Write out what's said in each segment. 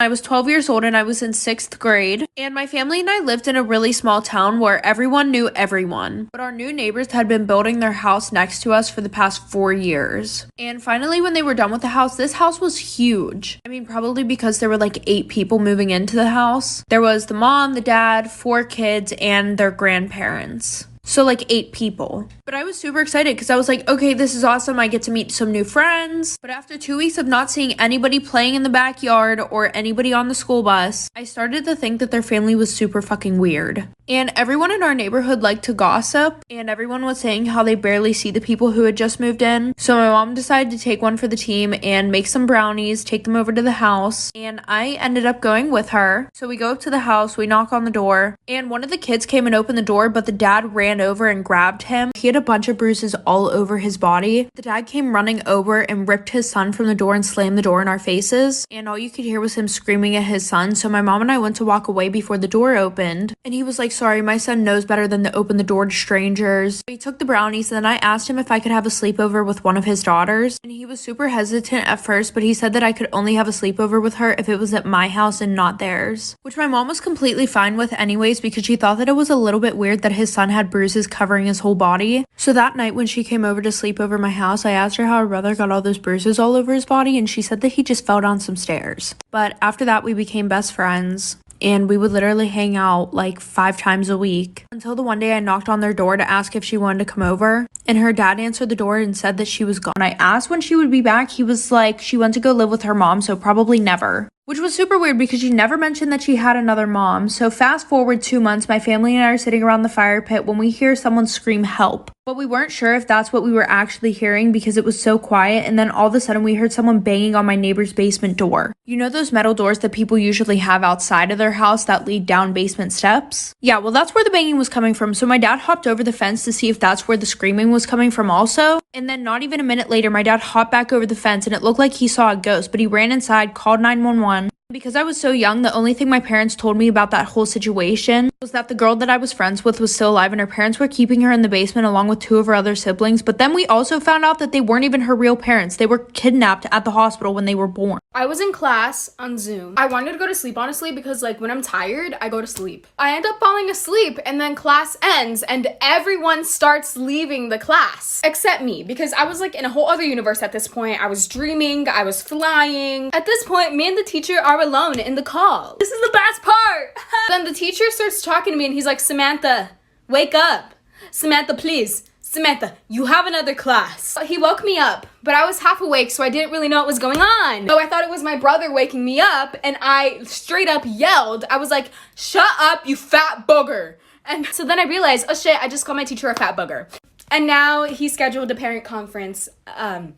I was 12 years old and I was in 6th grade, and my family and I lived in a really small town where everyone knew everyone. But our new neighbors had been building their house next to us for the past 4 years. And finally, when they were done with the house, this house was huge. I mean, probably because there were like 8 people moving into the house. There was the mom, the dad, 4 kids, and their grandparents. So like 8 people. But I was super excited because I was like, okay, this is awesome. I get to meet some new friends. But after 2 weeks of not seeing anybody playing in the backyard or anybody on the school bus, I started to think that their family was super fucking weird. And everyone in our neighborhood liked to gossip, and everyone was saying how they barely see the people who had just moved in. So my mom decided to take one for the team and make some brownies, take them over to the house, and I ended up going with her. So we go up to the house, we knock on the door, and one of the kids came and opened the door, but the dad ran over and grabbed him. He had a bunch of bruises all over his body. The dad came running over and ripped his son from the door and slammed the door in our faces, and all you could hear was him screaming at his son. So my mom and I went to walk away before the door opened, and he was like, sorry, my son knows better than to open the door to strangers. He took the brownies, and then I asked him if I could have a sleepover with one of his daughters, and he was super hesitant at first, but he said that I could only have a sleepover with her if it was at my house and not theirs, which my mom was completely fine with anyways, because she thought that it was a little bit weird that his son had bruises covering his whole body. So that night when she came over to sleep over my house, I asked her how her brother got all those bruises all over his body, and she said that he just fell down some stairs. But after that, we became best friends, and we would literally hang out like 5 times a week until the one day I knocked on their door to ask if she wanted to come over, and her dad answered the door and said that she was gone. When I asked when she would be back, he was like, she went to go live with her mom, so probably never. Which was super weird because she never mentioned that she had another mom. So fast forward 2 months, my family and I are sitting around the fire pit when we hear someone scream help. But we weren't sure if that's what we were actually hearing because it was so quiet, and then all of a sudden we heard someone banging on my neighbor's basement door. You know those metal doors that people usually have outside of their house that lead down basement steps? Yeah, well that's where the banging was coming from. So my dad hopped over the fence to see if that's where the screaming was coming from also. And then not even a minute later, my dad hopped back over the fence and it looked like he saw a ghost, but he ran inside, called 911. Because I was so young, the only thing my parents told me about that whole situation was that the girl that I was friends with was still alive and her parents were keeping her in the basement along with 2 of her other siblings. But then we also found out that they weren't even her real parents. They were kidnapped at the hospital when they were born. I was in class on Zoom. I wanted to go to sleep, honestly, because like when I'm tired, I go to sleep. I end up falling asleep and then class ends and everyone starts leaving the class except me, because I was like in a whole other universe at this point. I was dreaming, I was flying. At this point, me and the teacher are alone in the call. This is the best part. Then the teacher starts talking to me and he's like, Samantha, wake up. Samantha, please. Samantha, you have another class. He woke me up, but I was half awake, so I didn't really know what was going on. So I thought it was my brother waking me up, and I straight up yelled. I was like, shut up, you fat booger. And so then I realized, oh shit, I just called my teacher a fat booger. And now he scheduled a parent conference. I'm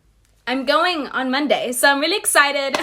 going on Monday, so I'm really excited.